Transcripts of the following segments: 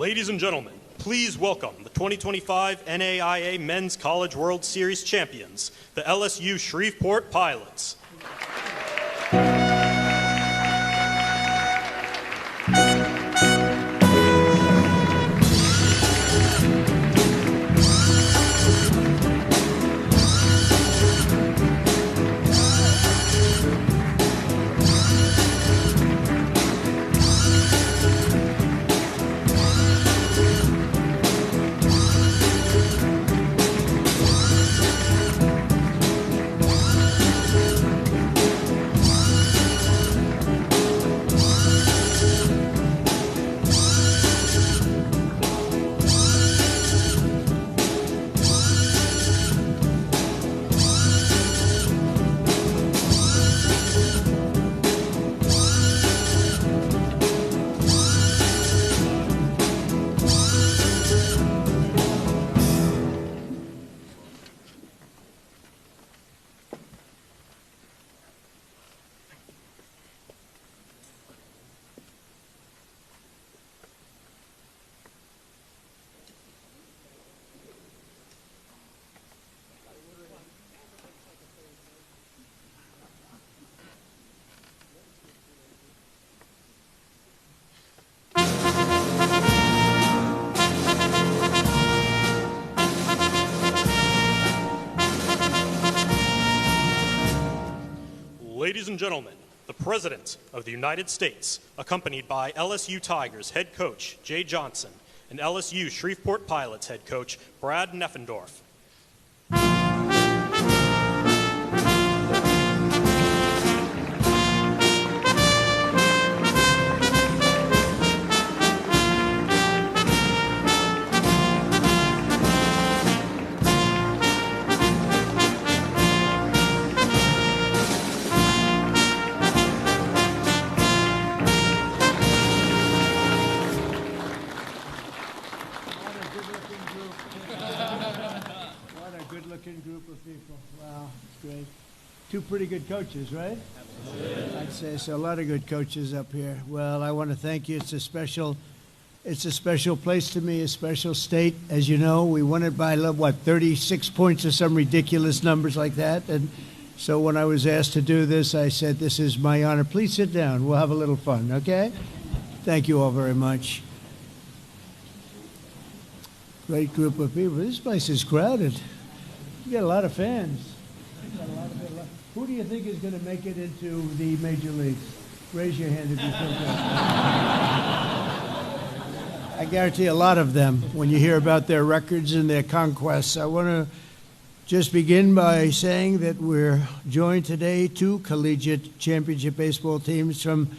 Ladies and gentlemen, please welcome the 2025 NAIA Men's College World Series champions, the LSU Shreveport Pilots. Ladies and gentlemen, the President of the United States, accompanied by LSU Tigers head coach Jay Johnson and LSU Shreveport Pilots head coach Brad Neffendorf. Group of people. Wow, it's great. Two pretty good coaches, right? Absolutely. I'd say so. A lot of good coaches up here. Well, I want to thank you. It's a special place to me, a special state. As you know, we won it by, 36 points or some ridiculous numbers like that. And so when I was asked to do this, I said, this is my honor. Please sit down. We'll have a little fun, okay? Thank you all very much. Great group of people. This place is crowded. You got a lot of fans. Who do you think is going to make it into the major leagues? Raise your hand if you think that. I guarantee a lot of them when you hear about their records and their conquests. I want to just begin by saying that we're joined today two collegiate championship baseball teams from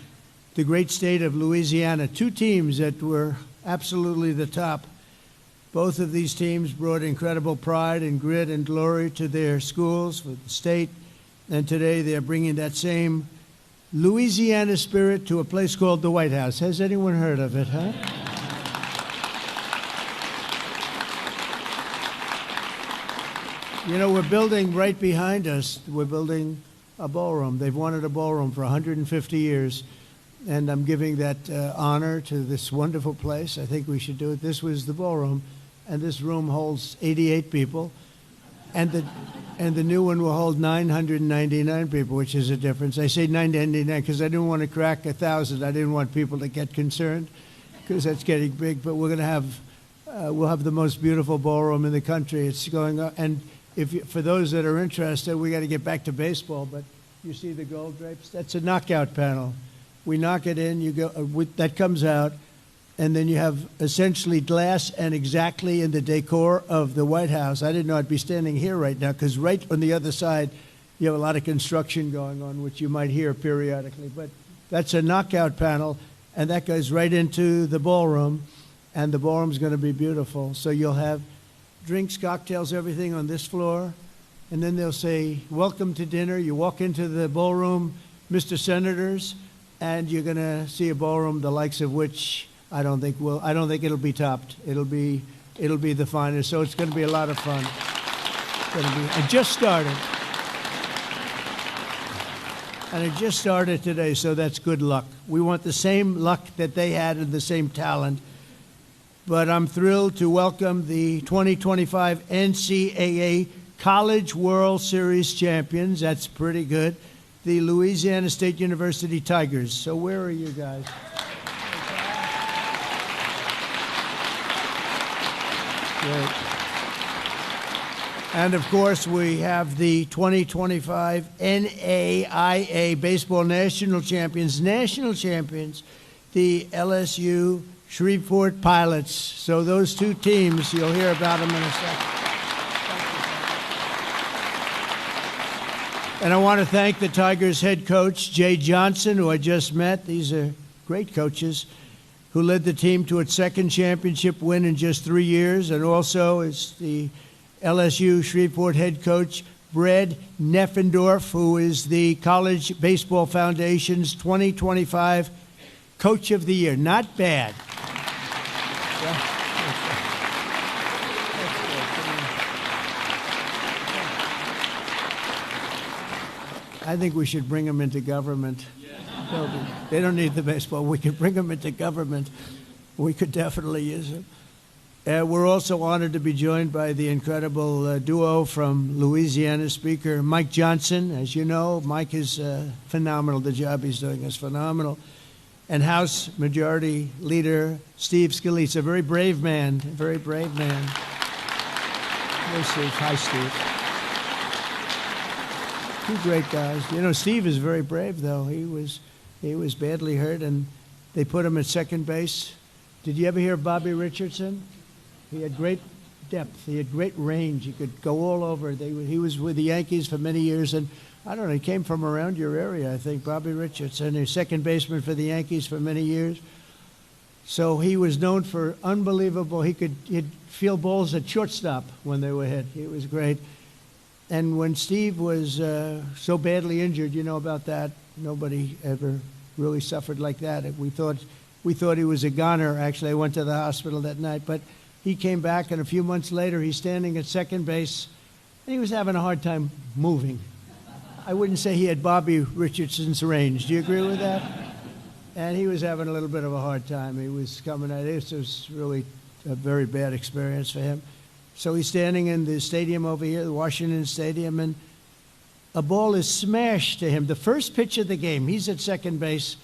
the great state of Louisiana, two teams that were absolutely the top. Both of these teams brought incredible pride and grit and glory to their schools, for the state, and today they're bringing that same Louisiana spirit to a place called the White House. Has anyone heard of it, huh? You know, we're building right behind us, we're building a ballroom. They've wanted a ballroom for 150 years, and I'm giving that honor to this wonderful place. I think we should do it. This was the ballroom. And this room holds 88 people, and the new one will hold 999 people, which is a difference. I say 999 because I didn't want to crack 1,000. I didn't want people to get concerned because that's getting big. But we're going to have we'll have the most beautiful ballroom in the country. It's going on, and for those that are interested, we got to get back to baseball. But you see the gold drapes? That's a knockout panel. We knock it in. You go. That comes out. And then you have essentially glass and exactly in the decor of the White House. I didn't know I'd be standing here right now because right on the other side, you have a lot of construction going on, which you might hear periodically. But that's a knockout panel, and that goes right into the ballroom, and the ballroom's going to be beautiful. So you'll have drinks, cocktails, everything on this floor, and then they'll say, welcome to dinner. You walk into the ballroom, Mr. Senators, and you're going to see a ballroom the likes of which I don't think it'll be topped. It'll be the finest. So it's going to be a lot of fun. It just started. And it just started today, so that's good luck. We want the same luck that they had and the same talent. but I'm thrilled to welcome the 2025 NCAA College World Series champions. That's pretty good. The Louisiana State University Tigers. So where are you guys? Great. And of course, we have the 2025 NAIA Baseball National Champions, the LSU Shreveport Pilots. So those two teams, you'll hear about them in a second. And I want to thank the Tigers head coach, Jay Johnson, who I just met. These are great coaches, who led the team to its second championship win in just 3 years, and also is the LSU Shreveport head coach, Brad Neffendorf, who is the College Baseball Foundation's 2025 Coach of the Year. Not bad. I think we should bring them into government. They don't need the baseball. We could bring them into government. We could definitely use them. We're also honored to be joined by the incredible duo from Louisiana, Speaker Mike Johnson. As you know, Mike is phenomenal. The job he's doing is phenomenal. And House Majority Leader Steve Scalise, a very brave man, Hey, Steve. Hi, Steve. Two great guys. You know, Steve is very brave, though. He was badly hurt, and they put him at second base. Did you ever hear of Bobby Richardson? He had great depth. He had great range. He could go all over. He was with the Yankees for many years, and I don't know, he came from around your area, I think, Bobby Richardson. He was second baseman for the Yankees for many years. So he was known for unbelievable. He'd field balls at shortstop when they were hit. He was great. And when Steve was so badly injured, you know about that. Nobody ever really suffered like that. We thought he was a goner. Actually, I went to the hospital that night. But he came back, and a few months later, he's standing at second base, and he was having a hard time moving. I wouldn't say he had Bobby Richardson's range. Do you agree with that? And he was having a little bit of a hard time. He was coming out. This was really a very bad experience for him. So he's standing in the stadium over here, the Washington Stadium, and a ball is smashed to him. The first pitch of the game, he's at second base,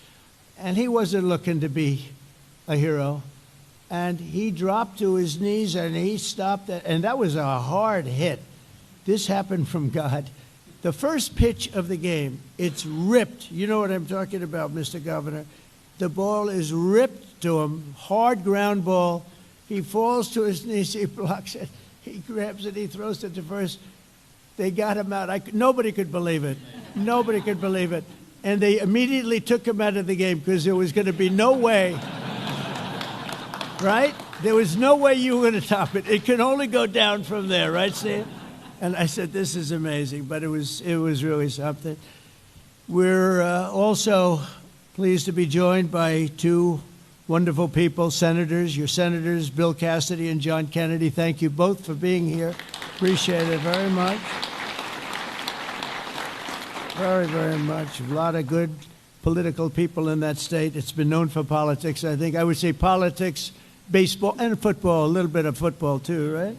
and he wasn't looking to be a hero. And he dropped to his knees, and he stopped it, and that was a hard hit. This happened from God. The first pitch of the game, it's ripped. You know what I'm talking about, Mr. Governor. The ball is ripped to him, hard ground ball. He falls to his knees, he blocks it, he grabs it, he throws it to first. They got him out. Nobody could believe it. Nobody could believe it. And they immediately took him out of the game because there was going to be no way, right? There was no way you were going to top it. It could only go down from there, right, Steve? And I said, this is amazing, but it was really something. We're also pleased to be joined by two wonderful people, senators, your senators, Bill Cassidy and John Kennedy. Thank you both for being here. Appreciate it very much. Very, very much. A lot of good political people in that state. It's been known for politics, I think. I would say politics, baseball, and football, a little bit of football too, right?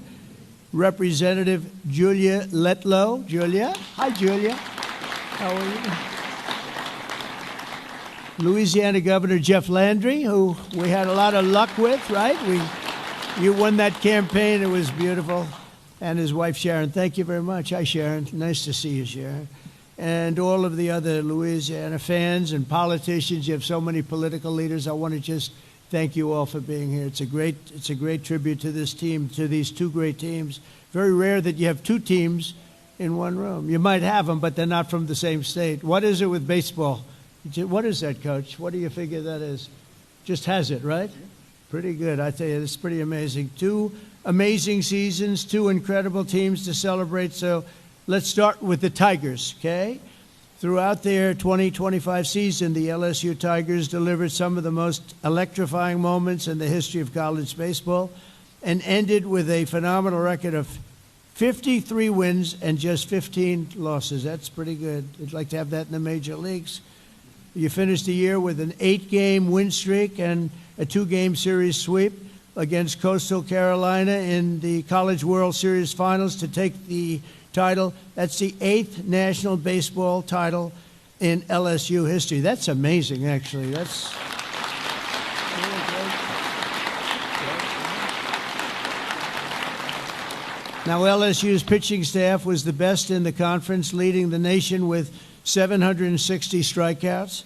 Representative Julia Letlow. Julia? Hi, Julia. How are you? Louisiana Governor Jeff Landry, who we had a lot of luck with, right? You won that campaign. It was beautiful. And his wife, Sharon. Thank you very much. Hi, Sharon. Nice to see you, Sharon. And all of the other Louisiana fans and politicians. You have so many political leaders. I want to just thank you all for being here. It's a great tribute to this team, to these two great teams. Very rare that you have two teams in one room. You might have them, but they're not from the same state. What is it with baseball? What is that, Coach? What do you figure that is? Just has it, right? Pretty good. I tell you, it's pretty amazing. Two amazing seasons, two incredible teams to celebrate. So let's start with the Tigers, okay? Throughout their 2025 season, the LSU Tigers delivered some of the most electrifying moments in the history of college baseball and ended with a phenomenal record of 53 wins and just 15 losses. That's pretty good. I'd like to have that in the major leagues. You finished the year with an 8-game win streak and a 2-game series sweep. against Coastal Carolina in the College World Series Finals to take the title. That's the 8th national baseball title in LSU history. That's amazing, actually. That's really great. Now, LSU's pitching staff was the best in the conference, leading the nation with 760 strikeouts.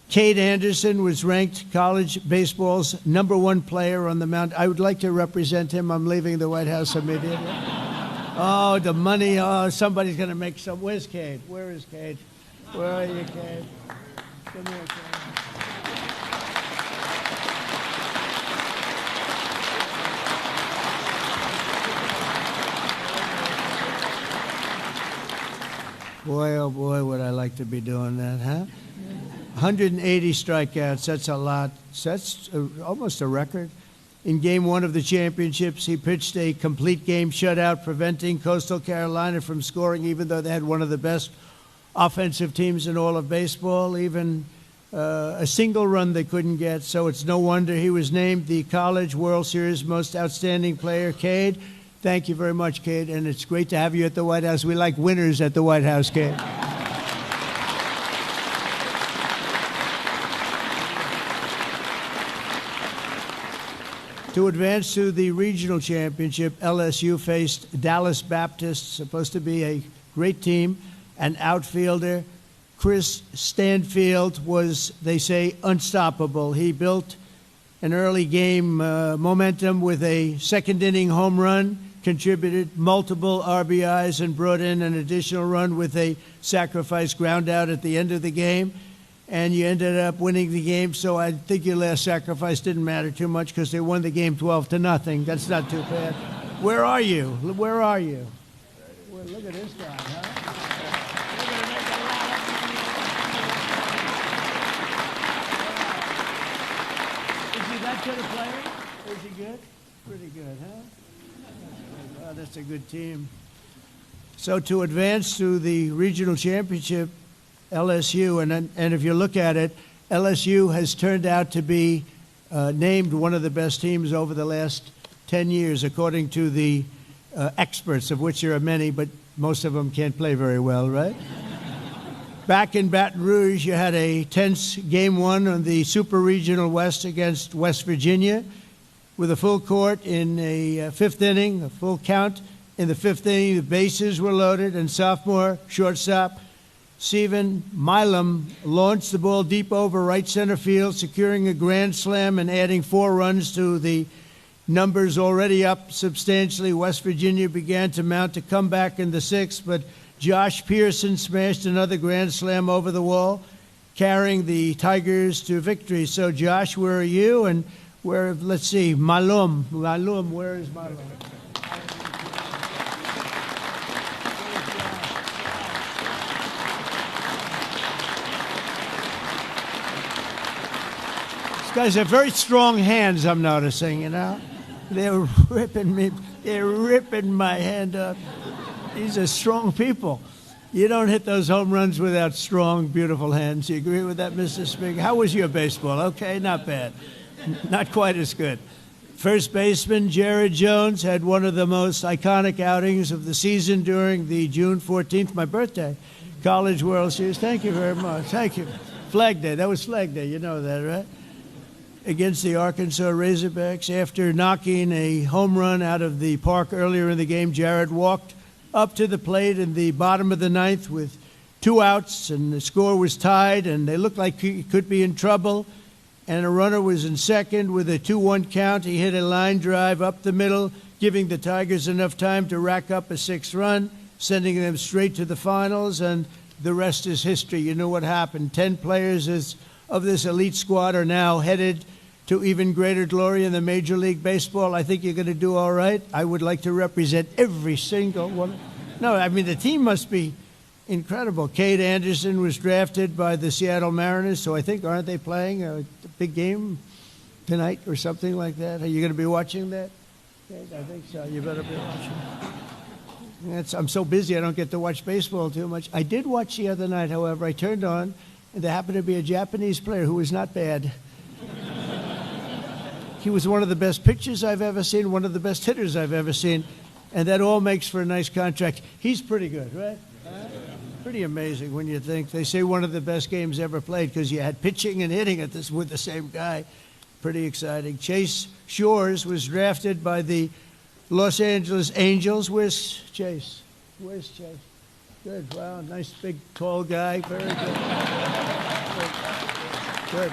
Cade Anderson was ranked college baseball's #1 player on the mound. I would like to represent him. I'm leaving the White House immediately. Oh, the money. Oh, somebody's going to make some. Where's Cade? Where is Cade? Where are you, Cade? Come here, Cade. Boy, oh boy, would I like to be doing that, huh? 180 strikeouts, that's a lot. That's almost a record. In Game 1 of the championships, he pitched a complete game shutout, preventing Coastal Carolina from scoring, even though they had one of the best offensive teams in all of baseball. Even a single run they couldn't get, so it's no wonder he was named the College World Series Most Outstanding Player. Cade, thank you very much, Cade, and it's great to have you at the White House. We like winners at the White House, Cade. To advance to the regional championship, LSU faced Dallas Baptist, supposed to be a great team. An outfielder, Chris Stanfield, was, they say, unstoppable. He built an early game momentum with a second-inning home run, contributed multiple RBIs, and brought in an additional run with a sacrifice ground out at the end of the game. And you ended up winning the game, so I think your last sacrifice didn't matter too much because they won the game 12-0. That's not too bad. Where are you? Where are you? Well, look at this guy, huh? Is he that good a player? Is he good? Pretty good, huh? Oh, that's a good team. So to advance to the regional championship, LSU, and if you look at it, LSU has turned out to be named one of the best teams over the last 10 years, according to the experts, of which there are many, but most of them can't play very well, right? Back in Baton Rouge, you had a tense Game 1 on the Super Regional West against West Virginia with a full court in a fifth inning, a full count. In the fifth inning, the bases were loaded, and sophomore shortstop Stephen Milam launched the ball deep over right center field, securing a grand slam and adding 4 runs to the numbers already up substantially. West Virginia began to mount a comeback in the 6th, but Josh Pearson smashed another grand slam over the wall, carrying the Tigers to victory. So, Josh, where are you? And where, let's see, Malum, where is Malum? These guys have very strong hands, I'm noticing, you know. They're ripping me, they're ripping my hand up. These are strong people. You don't hit those home runs without strong, beautiful hands. You agree with that, Mr. Speaker? How was your baseball? Okay, not bad. Not quite as good. First baseman Jared Jones had one of the most iconic outings of the season during the June 14th, my birthday, College World Series. Thank you very much. Thank you. Flag Day. That was Flag Day. You know that, right? Against the Arkansas Razorbacks. After knocking a home run out of the park earlier in the game, Jared walked up to the plate in the bottom of the 9th with 2 outs, and the score was tied, and they looked like he could be in trouble. And a runner was in second with a 2-1 count. He hit a line drive up the middle, giving the Tigers enough time to rack up a 6th run, sending them straight to the finals, and the rest is history. You know what happened. 10 players of this elite squad are now headed to even greater glory in the Major League Baseball. I think you're going to do all right. I would like to represent every single one. No, I mean, the team must be incredible. Cade Anderson was drafted by the Seattle Mariners, so I think, aren't they playing a big game tonight or something like that? Are you going to be watching that? I think so. You better be watching. I'm so busy I don't get to watch baseball too much. I did watch the other night, however. I turned on, and there happened to be a Japanese player who was not bad. He was one of the best pitchers I've ever seen, one of the best hitters I've ever seen, and that all makes for a nice contract. He's pretty good, right? Pretty amazing when you think. They say one of the best games ever played because you had pitching and hitting at this with the same guy. Pretty exciting. Chase Shores was drafted by the Los Angeles Angels. Where's Chase? Where's Chase? Good. Wow, nice big tall guy. Very good. Good.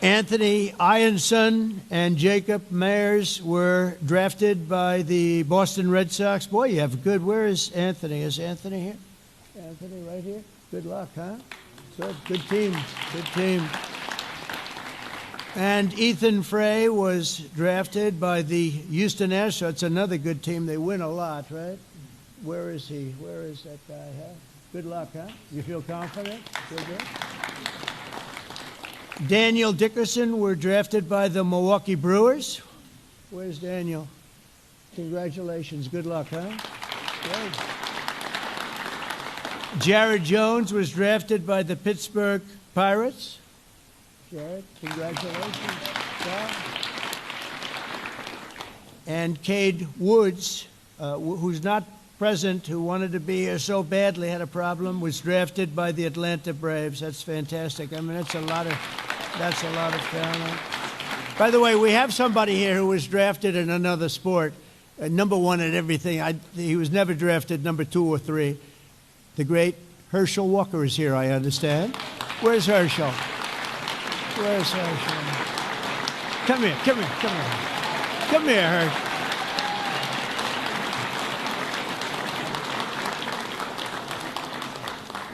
Anthony Ironson and Jacob Mayers were drafted by the Boston Red Sox. Boy, you have good. Where is Anthony? Is Anthony here? Anthony right here? Good luck, huh? Good team. Good team. And Ethan Frey was drafted by the Houston Astros. It's another good team. They win a lot, right? Where is he? Where is that guy, huh? Good luck, huh? You feel confident? Feel good? Daniel Dickerson were drafted by the Milwaukee Brewers. Where's Daniel? Congratulations. Good luck, huh? Good. Jared Jones was drafted by the Pittsburgh Pirates. Jared, congratulations. Yeah. And Cade Woods, who's not present, who wanted to be here so badly, had a problem, was drafted by the Atlanta Braves. That's fantastic. I mean, that's a lot of talent. By the way, we have somebody here who was drafted in another sport, number one at everything. He was never drafted number 2 or 3. The great Herschel Walker is here, I understand. Where's Herschel? Where's Herschel? Come here. Come here, Herschel.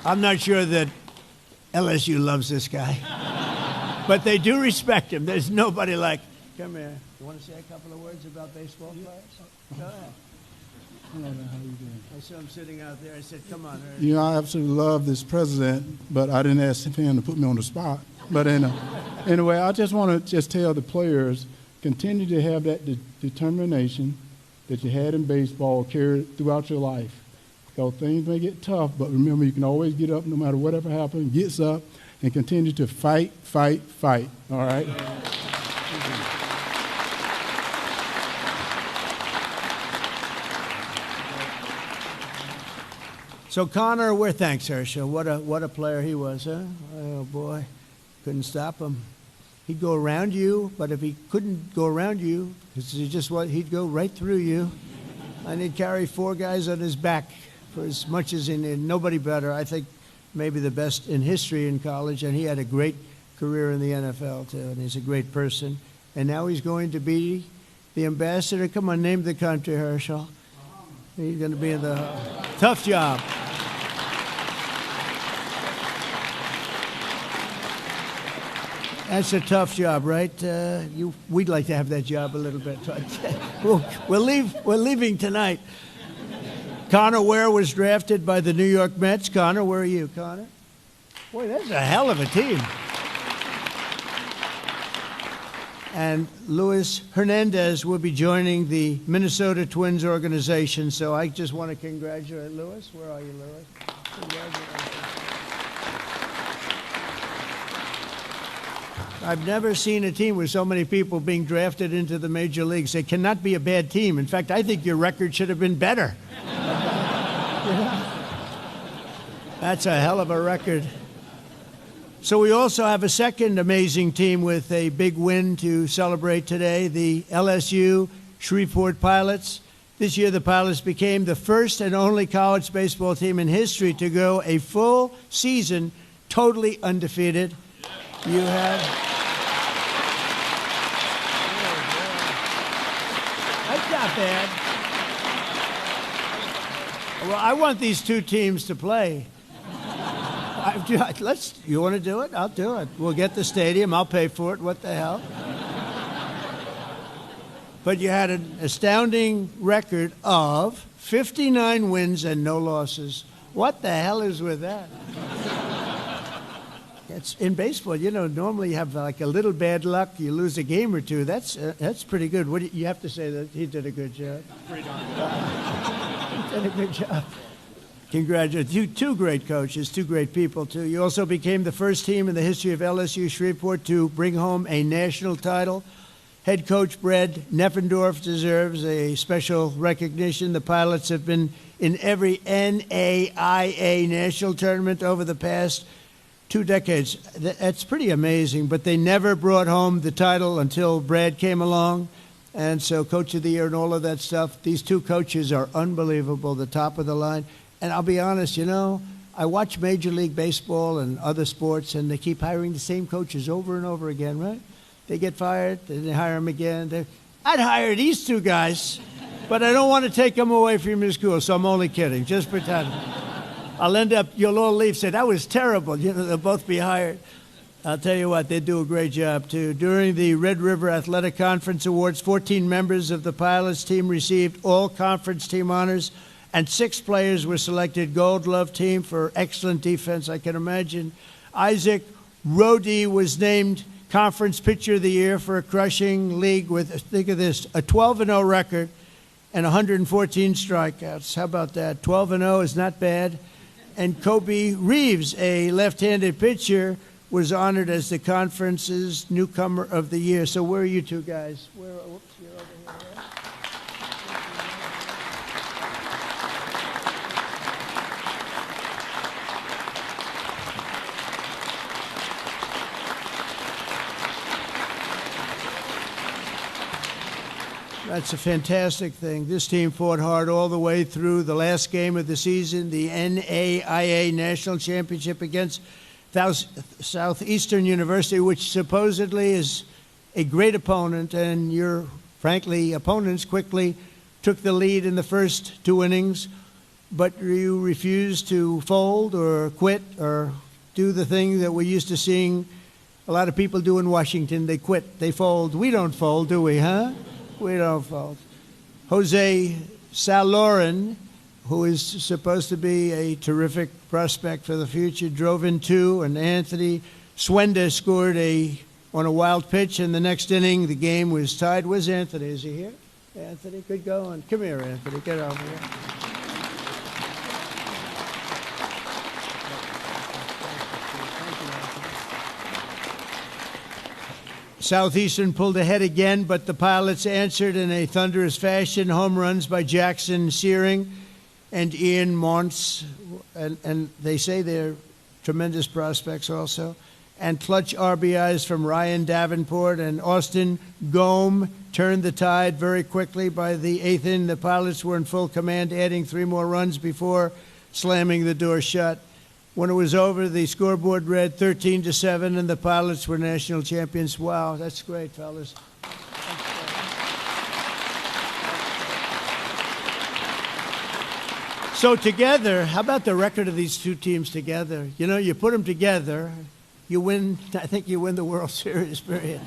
I'm not sure that LSU loves this guy, but they do respect him. There's nobody like, come here. You want to say a couple of words about baseball players? Go ahead. Hello there, how are you doing? I saw him sitting out there. I said, come on, Herschel. You know, I absolutely love this president, but I didn't ask him to put me on the spot. But anyway, I just want to tell the players, continue to have that determination that you had in baseball carried throughout your life. So things may get tough, but remember, you can always get up no matter whatever happens, gets up, and continue to fight, all right? So Connor, thanks, Herschel. What a player he was, huh? Oh, boy. Couldn't stop him. He'd go around you, but if he couldn't go around you, he'd go right through you, and he'd carry 4 guys on his back for as much as nobody better. I think maybe the best in history in college, and he had a great career in the NFL, too, and he's a great person. And now he's going to be the ambassador. Come on, name the country, Herschel. He's going to be in the tough job. That's a tough job, right? We'd like to have that job a little bit. We're leaving tonight. Connor Ware was drafted by the New York Mets. Connor, where are you, Connor? Boy, that's a hell of a team. And Luis Hernandez will be joining the Minnesota Twins organization. So I just want to congratulate Luis. Where are you, Luis? Congratulations. I've never seen a team with so many people being drafted into the major leagues. It cannot be a bad team. In fact, I think your record should have been better. That's a hell of a record. So we also have a second amazing team with a big win to celebrate today, the LSU Shreveport Pilots. This year, the Pilots became the first and only college baseball team in history to go a full season totally undefeated. You have... That's not bad. Well, I want these 2 teams to play. You want to do it? I'll do it. We'll get the stadium. I'll pay for it. What the hell? But you had an astounding record of 59 wins and no losses. What the hell is with that? It's in baseball, normally you have like a little bad luck, you lose a game or 2. That's pretty good. What do you have to say that he did a good job? Pretty darn good. He did a good job. Congratulations. Two great coaches, two great people, too. You also became the first team in the history of LSU Shreveport to bring home a national title. Head coach Brad Neffendorf deserves a special recognition. The Pilots have been in every NAIA national tournament over the past 2 decades. That's pretty amazing, but they never brought home the title until Brad came along. And so Coach of the Year and all of that stuff. These two coaches are unbelievable, the top of the line. And I'll be honest, you know, I watch Major League Baseball and other sports, and they keep hiring the same coaches over and over again, right? They get fired, then they hire them again. I'd hire these two guys, but I don't want to take them away from your school, so I'm only kidding. Just pretend. I'll end up, you'll all leave, say, that was terrible. You know, they'll both be hired. I'll tell you what, they do a great job, too. During the Red River Athletic Conference Awards, 14 members of the Pilots team received all conference team honors, and 6 players were selected Gold Glove team for excellent defense. I can imagine. Isaac Rodey was named Conference Pitcher of the Year for a crushing league with, think of this, a 12-0 record and 114 strikeouts. How about that? 12-0 is not bad. And Kobe Reeves, a left-handed pitcher, was honored as the conference's newcomer of the year. So where are you two guys? Woops, you're over here, right? That's a fantastic thing. This team fought hard all the way through the last game of the season, the NAIA National Championship against Southeastern University, which supposedly is a great opponent, and your, frankly, opponents quickly took the lead in the first 2 innings, but you refused to fold or quit or do the thing that we're used to seeing a lot of people do in Washington. They quit, they fold. We don't fold, do we, huh? We don't fold. Jose Saloran, who is supposed to be a terrific prospect for the future, drove in 2, and Anthony Swenda scored on a wild pitch. In the next inning, the game was tied. Where's Anthony? Is he here? Anthony, good going. Come here, Anthony. Get over here. Southeastern pulled ahead again, but the Pilots answered in a thunderous fashion. Home runs by Jackson Searing and Ian Montz, and they say they're tremendous prospects also. And clutch RBIs from Ryan Davenport and Austin Gome turned the tide very quickly. By the 8th inning, the Pilots were in full command, adding 3 more runs before slamming the door shut. When it was over, the scoreboard read 13-7, and the Pilots were national champions. Wow, that's great, fellas. So together, how about the record of these two teams together? You know, you put them together, you win. I think you win the World Series, period.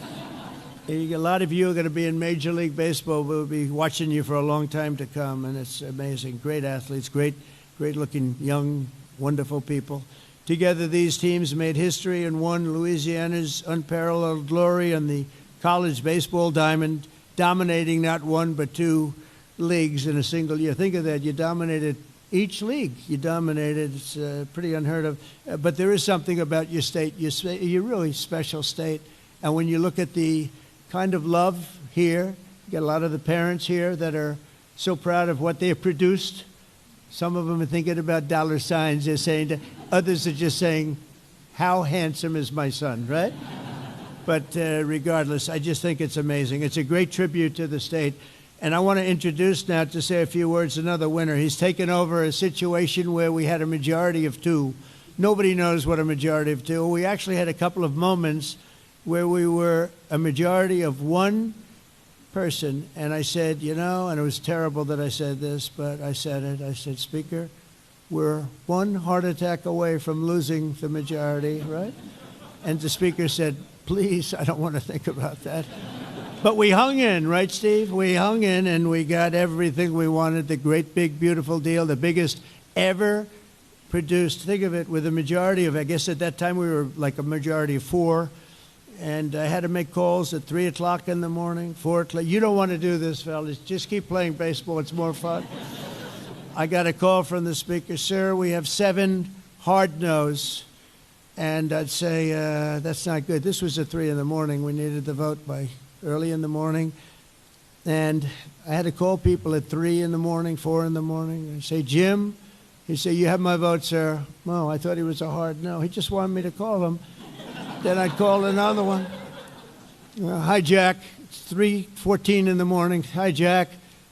A lot of you are going to be in Major League Baseball. We'll be watching you for a long time to come, and it's amazing. Great athletes, great-looking, young, wonderful people. Together, these teams made history and won Louisiana's unparalleled glory on the college baseball diamond, dominating not 1 but 2 leagues in a single year. Think of that. You dominated each league. You dominated. It's pretty unheard of. But there is something about your state. You're really special state. And when you look at the kind of love here, you get a lot of the parents here that are so proud of what they have produced. Some of them are thinking about dollar signs. They're saying, others are just saying, how handsome is my son, right? But regardless, I just think it's amazing. It's a great tribute to the state. And I want to introduce now, to say a few words, another winner. He's taken over a situation where we had a majority of 2. Nobody knows what a majority of 2. We actually had a couple of moments where we were a majority of 1 person, and I said, you know, and it was terrible that I said this, but I said it. I said, Speaker, we're 1 heart attack away from losing the majority, right? And the Speaker said, please, I don't want to think about that. But we hung in, right, Steve? We hung in, and we got everything we wanted, the great, big, beautiful deal, the biggest ever produced. Think of it, with a majority of, I guess at that time we were like a majority of 4. And I had to make calls at 3 o'clock in the morning, 4 o'clock. You don't want to do this, fellas. Just keep playing baseball. It's more fun. I got a call from the speaker, sir, we have 7 hard no's. And I'd say, that's not good. This was at 3 in the morning. We needed the vote by early in the morning. And I had to call people at 3 in the morning, 4 in the morning. I say, Jim, he said, you have my vote, sir. No, I thought he was a hard no. He just wanted me to call him. Then I'd call another one. Hi, Jack. It's 3:14 in the morning. Hi, Jack.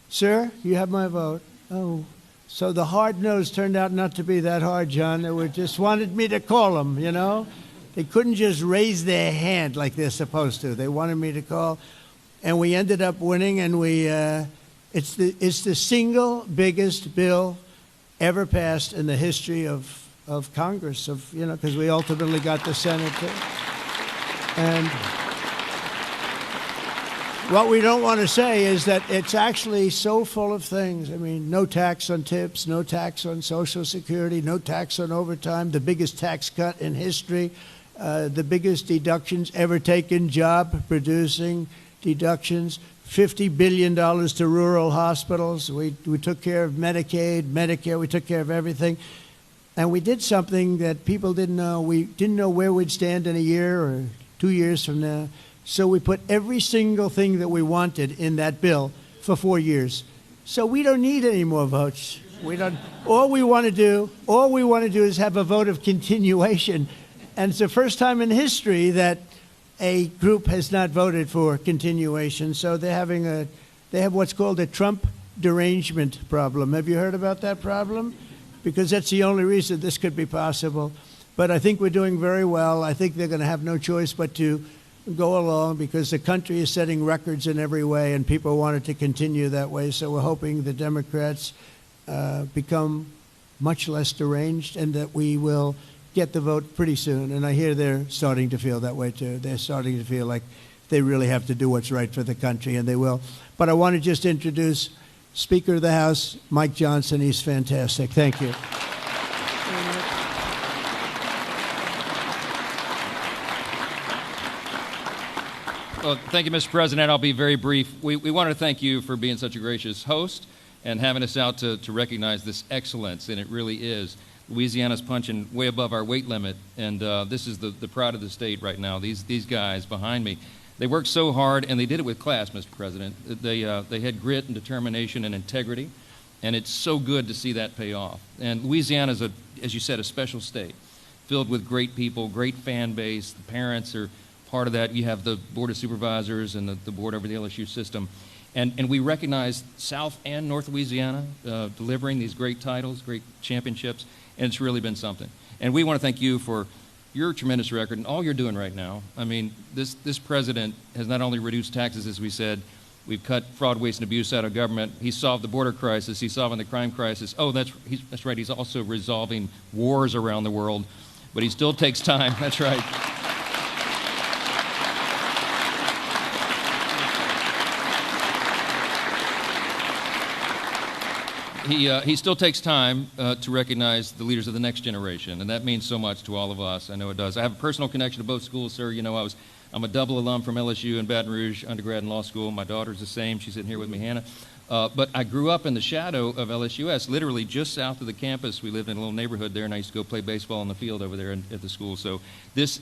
Sir, you have my vote. Oh. So the hard no's turned out not to be that hard, John. They just wanted me to call them, you know. They couldn't just raise their hand like they're supposed to. They wanted me to call. And we ended up winning, and it's the single biggest bill ever passed in the history of Congress, because we ultimately got the Senate too. And what we don't want to say is that it's actually so full of things. I mean, no tax on tips, no tax on Social Security, no tax on overtime, the biggest tax cut in history, the biggest deductions ever taken, job-producing deductions, $50 billion to rural hospitals. We took care of Medicaid, Medicare, we took care of everything. And we did something that people didn't know. We didn't know where we'd stand in a year or 2 years from now. So we put every single thing that we wanted in that bill for 4 years. So we don't need any more votes. We don't. All we want to do is have a vote of continuation. And it's the first time in history that a group has not voted for continuation. So they have what's called a Trump derangement problem. Have you heard about that problem? Because that's the only reason this could be possible. But I think we're doing very well. I think they're going to have no choice but to go along because the country is setting records in every way and people want it to continue that way. So we're hoping the Democrats become much less deranged and that we will get the vote pretty soon. And I hear they're starting to feel that way too. They're starting to feel like they really have to do what's right for the country, and they will. But I want to just introduce Speaker of the House, Mike Johnson. He's fantastic. Thank you. Well, thank you, Mr. President. I'll be very brief. We wanted to thank you for being such a gracious host and having us out to recognize this excellence, and it really is. Louisiana's punching way above our weight limit, and this is the pride of the state right now. These guys behind me, they worked so hard, and they did it with class, Mr. President. They had grit and determination and integrity, and it's so good to see that pay off. And Louisiana's, as you said, a special state filled with great people, great fan base. The parents are part of that. You have the Board of Supervisors and the board over the LSU system. And we recognize South and North Louisiana delivering these great titles, great championships, and it's really been something. And we want to thank you for your tremendous record and all you're doing right now. I mean, this president has not only reduced taxes, as we said, we've cut fraud, waste, and abuse out of government. He's solved the border crisis. He's solving the crime crisis. Oh, that's right. He's also resolving wars around the world, but he still takes time. That's right. He still takes time to recognize the leaders of the next generation, and that means so much to all of us. I know it does. I have a personal connection to both schools, sir. You know, I'm a double alum from LSU and Baton Rouge, undergrad and law school. My daughter's the same. She's sitting here with me, Hannah. But I grew up in the shadow of LSUS, literally just south of the campus. We lived in a little neighborhood there, and I used to go play baseball on the field over there at the school. So this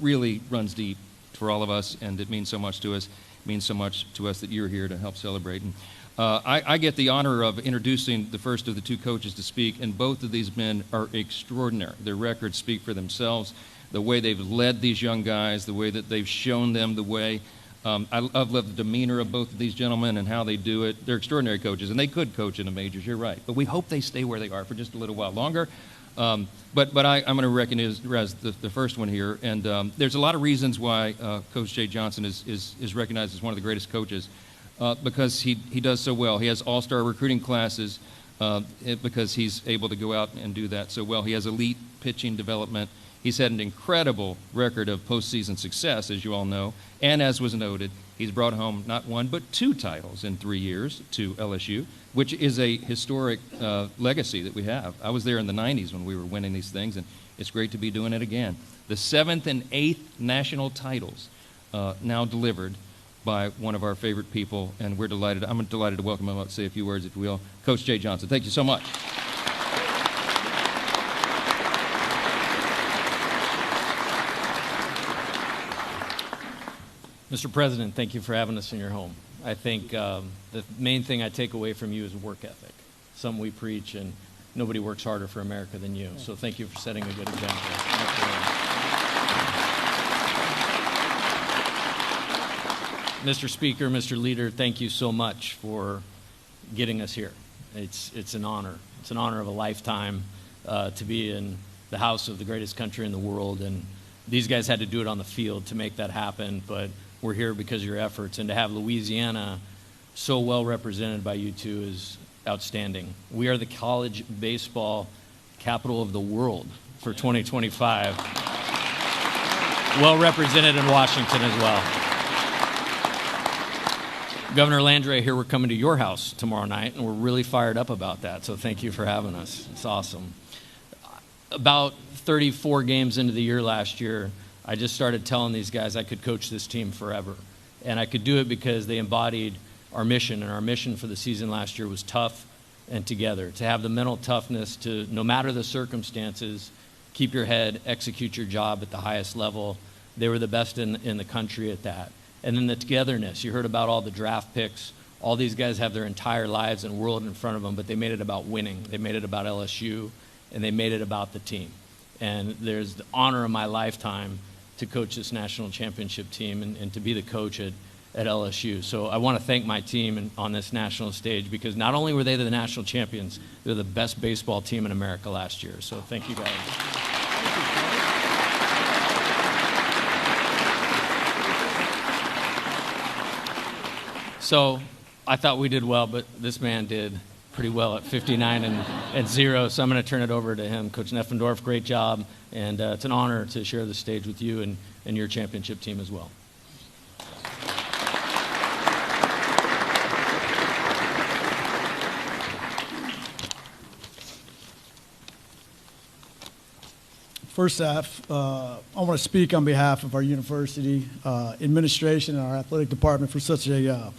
really runs deep for all of us, and it means so much to us. It means so much to us that you're here to help celebrate. And I get the honor of introducing the first of the two coaches to speak, and both of these men are extraordinary. Their records speak for themselves, the way they've led these young guys, the way that they've shown them the way. I've loved the demeanor of both of these gentlemen and how they do it. They're extraordinary coaches, and they could coach in the majors, you're right. But we hope they stay where they are for just a little while longer. But I'm going to recognize the first one here, and there's a lot of reasons why Coach Jay Johnson is recognized as one of the greatest coaches. Because he does so well. He has all-star recruiting classes because he's able to go out and do that so well. He has elite pitching development. He's had an incredible record of postseason success, as you all know. And as was noted, he's brought home not one but 2 titles in 3 years to LSU, which is a historic legacy that we have. I was there in the 90s when we were winning these things, and it's great to be doing it again. The 7th and 8th national titles now delivered by one of our favorite people, and we're delighted. I'm delighted to welcome him up, say a few words, if you will. Coach Jay Johnson, thank you so much. Mr. President, thank you for having us in your home. I think the main thing I take away from you is work ethic, something we preach, and nobody works harder for America than you. So thank you for setting a good example. Mr. Speaker, Mr. Leader, thank you so much for getting us here. It's an honor. It's an honor of a lifetime to be in the house of the greatest country in the world, and these guys had to do it on the field to make that happen, but we're here because of your efforts, and to have Louisiana so well represented by you two is outstanding. We are the college baseball capital of the world for 2025. Well represented in Washington as well. Governor Landry, here we're coming to your house tomorrow night, and we're really fired up about that, so thank you for having us. It's awesome. About 34 games into the year last year, I just started telling these guys I could coach this team forever. And I could do it because they embodied our mission, and our mission for the season last year was tough and together. To have the mental toughness to, no matter the circumstances, keep your head, execute your job at the highest level. They were the best in the country at that. And then the togetherness. You heard about all the draft picks. All these guys have their entire lives and world in front of them, but they made it about winning. They made it about LSU, and they made it about the team. And there's the honor of my lifetime to coach this national championship team and to be the coach at LSU. So I want to thank my team on this national stage, because not only were they the national champions, they're the best baseball team in America last year. So thank you guys. So I thought we did well, but this man did pretty well at 59-0. So I'm going to turn it over to him. Coach Neffendorf, great job. And it's an honor to share the stage with you and your championship team as well. First off, I want to speak on behalf of our university administration and our athletic department for such a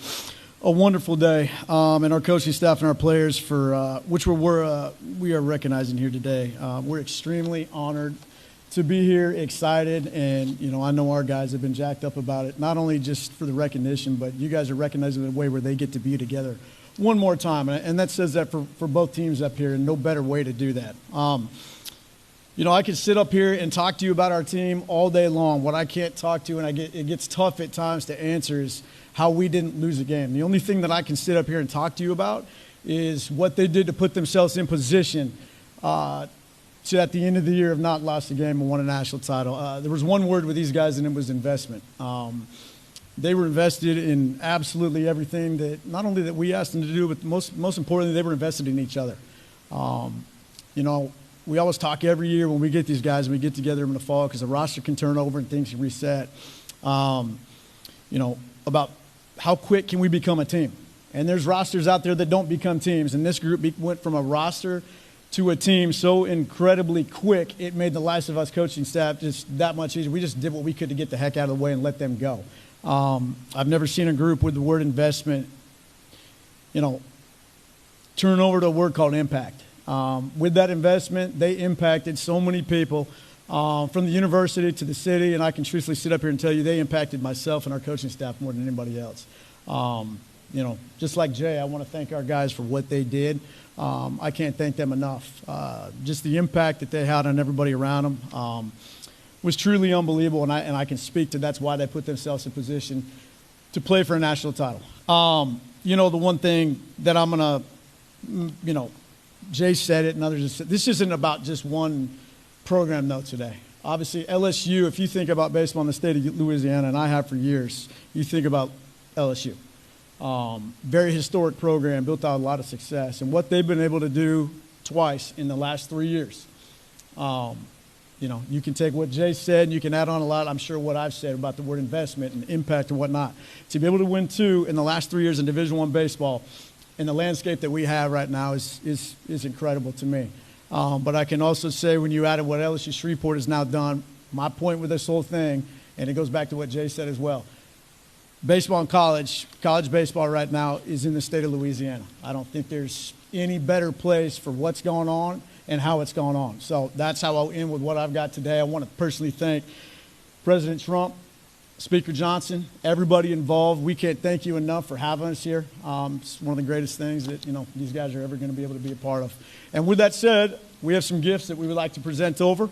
wonderful day, and our coaching staff and our players for which we are recognizing here today. We're extremely honored to be here, excited, and I know our guys have been jacked up about it. Not only just for the recognition, but you guys are recognizing the way where they get to be together one more time, and that says that for both teams up here, and no better way to do that. I could sit up here and talk to you about our team all day long. What I can't talk to, and it gets tough at times to answer, is how we didn't lose a game. The only thing that I can sit up here and talk to you about is what they did to put themselves in position to, at the end of the year, have not lost a game and won a national title. There was one word with these guys, and it was investment. They were invested in absolutely everything that, not only that we asked them to do, but most importantly, they were invested in each other. We always talk every year when we get these guys and we get together in the fall, because the roster can turn over and things can reset, about how quick can we become a team. And there's rosters out there that don't become teams. And this group went from a roster to a team so incredibly quick, it made the lives of us coaching staff just that much easier. We just did what we could to get the heck out of the way and let them go. I've never seen a group with the word investment, turn over to a word called impact. With that investment, they impacted so many people from the university to the city, and I can truthfully sit up here and tell you they impacted myself and our coaching staff more than anybody else. Just like Jay, I want to thank our guys for what they did. I can't thank them enough. Just the impact that they had on everybody around them was truly unbelievable, and I can speak to that's why they put themselves in position to play for a national title. The one thing that I'm going to, Jay said it and others have said, this isn't about just one program, though, today. Obviously, LSU, if you think about baseball in the state of Louisiana, and I have for years, you think about LSU. Very historic program, built out a lot of success. And what they've been able to do twice in the last 3 years. You can take what Jay said and you can add on a lot, I'm sure, what I've said about the word investment and impact and whatnot. To be able to win 2 in the last 3 years in Division I baseball in the landscape that we have right now is incredible to me. But I can also say, when you added what LSU Shreveport has now done, my point with this whole thing, and it goes back to what Jay said as well, baseball and college baseball right now is in the state of Louisiana. I don't think there's any better place for what's going on and how it's going on. So that's how I'll end with what I've got today. I want to personally thank President Trump, Speaker Johnson, everybody involved. We can't thank you enough for having us here. It's one of the greatest things that, these guys are ever going to be able to be a part of. And with that said, we have some gifts that we would like to present over.